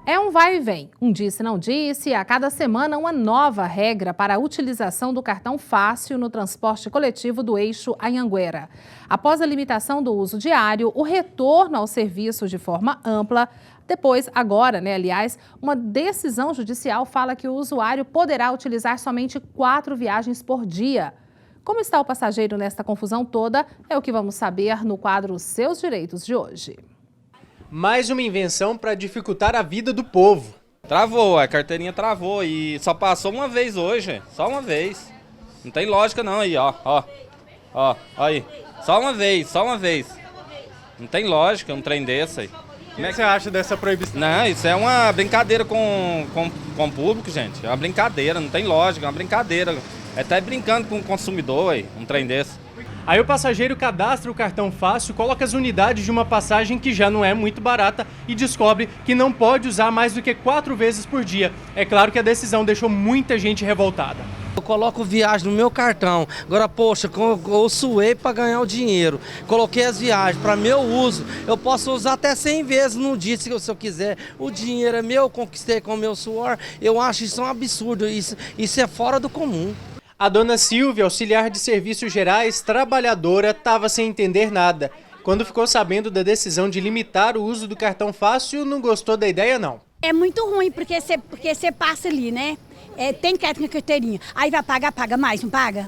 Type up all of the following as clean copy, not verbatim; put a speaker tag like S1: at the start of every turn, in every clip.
S1: É um vai e vem, um disse não disse, e a cada semana uma nova regra para a utilização do cartão fácil no transporte coletivo do eixo Anhanguera. Após a limitação do uso diário, o retorno ao serviço de forma ampla, depois, agora, aliás, uma decisão judicial fala que o usuário poderá utilizar somente 4 viagens por dia. Como está o passageiro nesta confusão toda, é o que vamos saber no quadro Seus Direitos de hoje.
S2: Mais uma invenção para dificultar a vida do povo.
S3: Travou, a carteirinha travou e só passou uma vez hoje, só uma vez. Não tem lógica não aí, ó, aí. Só uma vez. Não tem lógica um trem desse aí.
S2: O que você acha dessa proibição?
S3: Não, isso é uma brincadeira com o público, gente. É uma brincadeira, não tem lógica, é uma brincadeira. É até brincando com o consumidor aí, um trem desse.
S2: Aí o passageiro cadastra o cartão fácil, coloca as unidades de uma passagem que já não é muito barata e descobre que não pode usar mais do que 4 vezes por dia. É claro que a decisão deixou muita gente revoltada.
S4: Eu coloco viagem no meu cartão, agora poxa, eu suei para ganhar o dinheiro, coloquei as viagens para meu uso, eu posso usar até 100 vezes no dia se eu quiser, o dinheiro é meu, eu conquistei com o meu suor, eu acho isso um absurdo, isso é fora do comum.
S2: A dona Silvia, auxiliar de serviços gerais, trabalhadora, estava sem entender nada. Quando ficou sabendo da decisão de limitar o uso do cartão fácil, não gostou da ideia não.
S5: É muito ruim, porque você passa ali, né? Tem crédito na carteirinha, aí vai pagar, paga mais, não paga?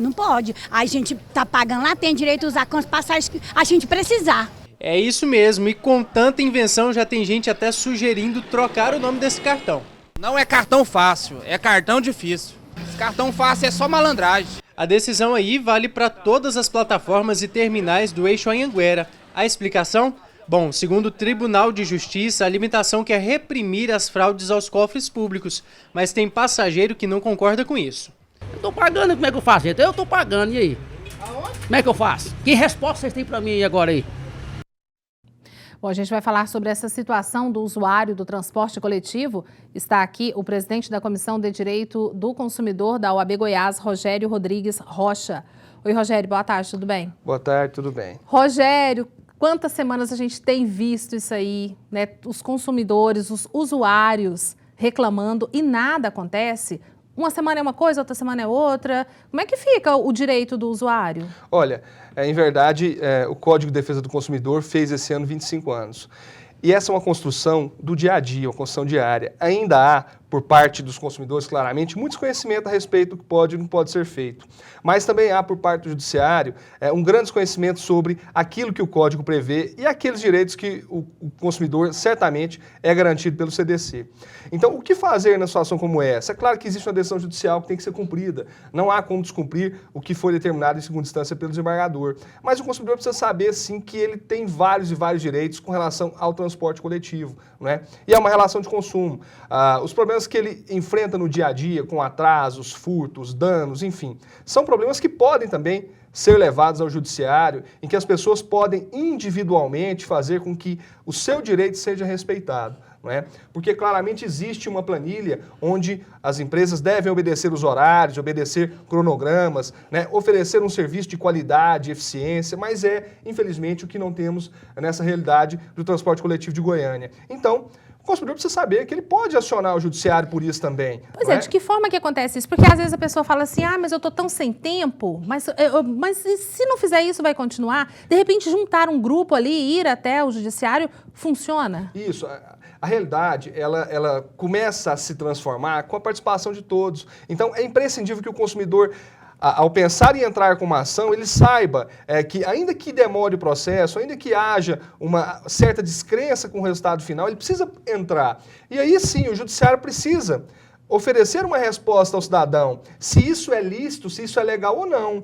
S5: Não pode. Aí a gente tá pagando lá, tem direito a usar quantas passagens que a gente precisar.
S2: É isso mesmo, e com tanta invenção já tem gente até sugerindo trocar o nome desse cartão.
S6: Não é cartão fácil, é cartão difícil. Esse cartão fácil é só malandragem.
S2: A decisão aí vale para todas as plataformas e terminais do eixo Anhanguera. A explicação? Bom, segundo o Tribunal de Justiça, a limitação quer reprimir as fraudes aos cofres públicos, mas tem passageiro que não concorda com isso.
S7: Eu tô pagando, como é que eu faço? Eu tô pagando, e aí? Como é que eu faço? Que resposta vocês têm para mim agora aí?
S1: Bom, a gente vai falar sobre essa situação do usuário do transporte coletivo. Está aqui o presidente da Comissão de Direito do Consumidor da OAB Goiás, Rogério Rodrigues Rocha. Oi, Rogério, boa tarde, tudo bem?
S8: Boa tarde, tudo bem.
S1: Rogério, quantas semanas a gente tem visto isso aí, né? Os consumidores, os usuários reclamando e nada acontece? Uma semana é uma coisa, outra semana é outra. Como é que fica o direito do usuário?
S8: Olha, em verdade, o Código de Defesa do Consumidor fez esse ano 25 anos. E essa é uma construção do dia a dia, uma construção diária. Ainda há, por parte dos consumidores, claramente, muito desconhecimento a respeito do que pode e não pode ser feito. Mas também há, por parte do Judiciário, um grande desconhecimento sobre aquilo que o Código prevê e aqueles direitos que o consumidor, certamente, é garantido pelo CDC. Então, o que fazer numa situação como essa? É claro que existe uma decisão judicial que tem que ser cumprida. Não há como descumprir o que foi determinado em segunda instância pelo desembargador. Mas o consumidor precisa saber, sim, que ele tem vários e vários direitos com relação ao transporte coletivo, não é? E é uma relação de consumo. Os problemas que ele enfrenta no dia a dia, com atrasos, furtos, danos, enfim, são problemas que podem também ser levados ao judiciário, em que as pessoas podem individualmente fazer com que o seu direito seja respeitado. Não é? Porque claramente existe uma planilha onde as empresas devem obedecer os horários, obedecer cronogramas, né? Oferecer um serviço de qualidade, eficiência, mas infelizmente, o que não temos nessa realidade do transporte coletivo de Goiânia. Então, o consumidor precisa saber que ele pode acionar o judiciário por isso também.
S1: Pois é, de que forma que acontece isso? Porque às vezes a pessoa fala assim, mas eu tô tão sem tempo, mas se não fizer isso vai continuar? De repente juntar um grupo ali e ir até o judiciário, funciona?
S8: Isso. A realidade, ela começa a se transformar com a participação de todos. Então, é imprescindível que o consumidor, ao pensar em entrar com uma ação, ele saiba que, ainda que demore o processo, ainda que haja uma certa descrença com o resultado final, ele precisa entrar. E aí sim, o judiciário precisa oferecer uma resposta ao cidadão, se isso é lícito, se isso é legal ou não.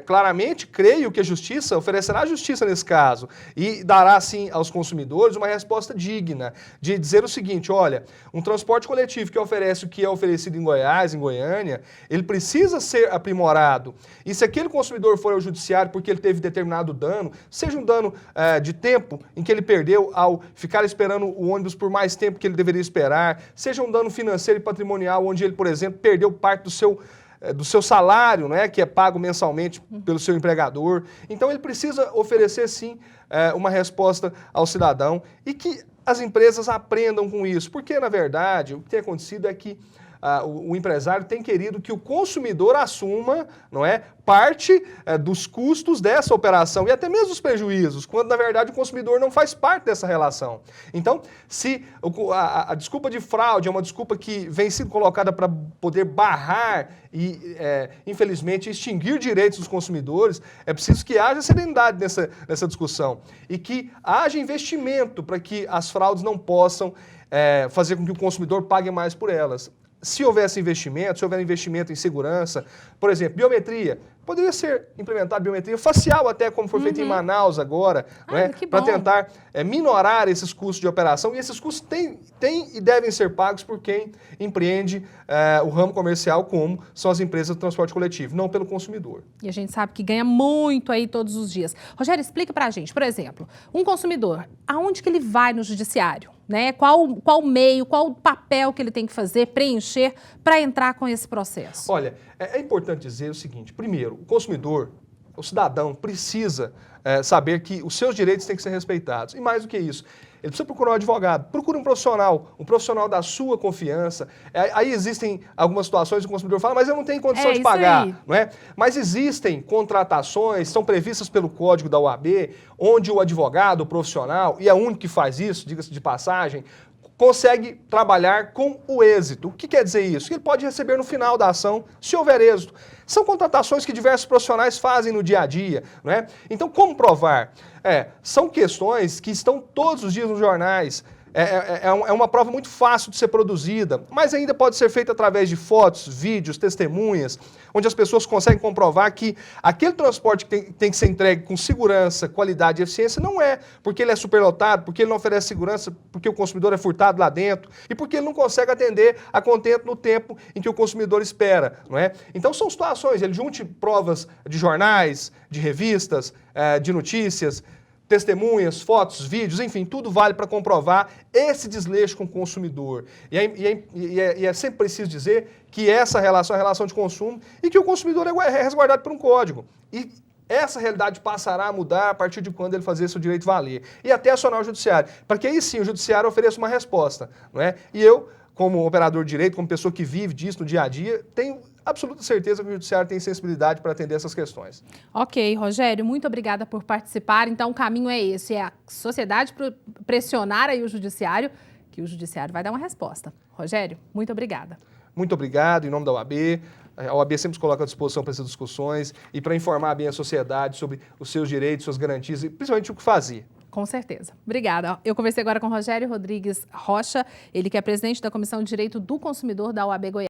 S8: Claramente, creio que a Justiça oferecerá justiça nesse caso e dará, sim, aos consumidores uma resposta digna de dizer o seguinte, olha, um transporte coletivo que oferece o que é oferecido em Goiás, em Goiânia, ele precisa ser aprimorado. E se aquele consumidor for ao judiciário porque ele teve determinado dano, seja um dano de tempo em que ele perdeu ao ficar esperando o ônibus por mais tempo que ele deveria esperar, seja um dano financeiro e patrimonial, onde ele, por exemplo, perdeu parte do seu salário, né, que é pago mensalmente pelo seu empregador. Então, ele precisa oferecer, sim, uma resposta ao cidadão e que as empresas aprendam com isso, porque, na verdade, o que tem acontecido é que o empresário tem querido que o consumidor assuma, não é, parte dos custos dessa operação e até mesmo dos prejuízos, quando, na verdade, o consumidor não faz parte dessa relação. Então, se a desculpa de fraude é uma desculpa que vem sendo colocada para poder barrar e, infelizmente, extinguir direitos dos consumidores, é preciso que haja serenidade nessa discussão e que haja investimento para que as fraudes não possam fazer com que o consumidor pague mais por elas. Se houvesse investimento, se houver investimento em segurança, por exemplo, biometria, poderia ser implementada biometria facial até, como foi feito em Manaus agora, para tentar minorar esses custos de operação. E esses custos têm e devem ser pagos por quem empreende o ramo comercial, como são as empresas de transporte coletivo, não pelo consumidor.
S1: E a gente sabe que ganha muito aí todos os dias. Rogério, explica pra gente, por exemplo, um consumidor, aonde que ele vai no judiciário? Né? Qual meio, qual papel que ele tem que fazer, preencher para entrar com esse processo?
S8: Olha, é importante dizer o seguinte, primeiro, o consumidor, o cidadão precisa saber que os seus direitos têm que ser respeitados. E mais do que isso, ele precisa procurar um advogado, procure um profissional da sua confiança. Aí existem algumas situações que o consumidor fala, mas eu não tenho condição de pagar, não é? Mas existem contratações, são previstas pelo Código da OAB, onde o advogado, o profissional, e é o único que faz isso, diga-se de passagem, consegue trabalhar com o êxito. O que quer dizer isso? Que ele pode receber no final da ação, se houver êxito. São contratações que diversos profissionais fazem no dia a dia, não é? Então, como provar? São questões que estão todos os dias nos jornais. É uma prova muito fácil de ser produzida, mas ainda pode ser feita através de fotos, vídeos, testemunhas, onde as pessoas conseguem comprovar que aquele transporte que tem que ser entregue com segurança, qualidade e eficiência não é porque ele é superlotado, porque ele não oferece segurança, porque o consumidor é furtado lá dentro e porque ele não consegue atender a contento no tempo em que o consumidor espera, não é? Então são situações, ele junte provas de jornais, de revistas, de notícias, testemunhas, fotos, vídeos, enfim, tudo vale para comprovar esse desleixo com o consumidor. E é sempre preciso dizer que essa relação é a relação de consumo e que o consumidor é resguardado por um código. E essa realidade passará a mudar a partir de quando ele fazer seu direito valer. E até acionar o judiciário, para que aí sim o judiciário ofereça uma resposta, não é? E eu, como operador de direito, como pessoa que vive disso no dia a dia, tenho absoluta certeza que o judiciário tem sensibilidade para atender essas questões.
S1: Ok, Rogério, muito obrigada por participar. Então, o caminho é esse, é a sociedade pressionar aí o judiciário, que o judiciário vai dar uma resposta. Rogério, muito obrigada.
S8: Muito obrigado, em nome da OAB. A OAB sempre se coloca à disposição para essas discussões e para informar bem a sociedade sobre os seus direitos, suas garantias e principalmente o que fazer.
S1: Com certeza. Obrigada. Eu conversei agora com Rogério Rodrigues Rocha, ele que é presidente da Comissão de Direito do Consumidor da OAB Goiás.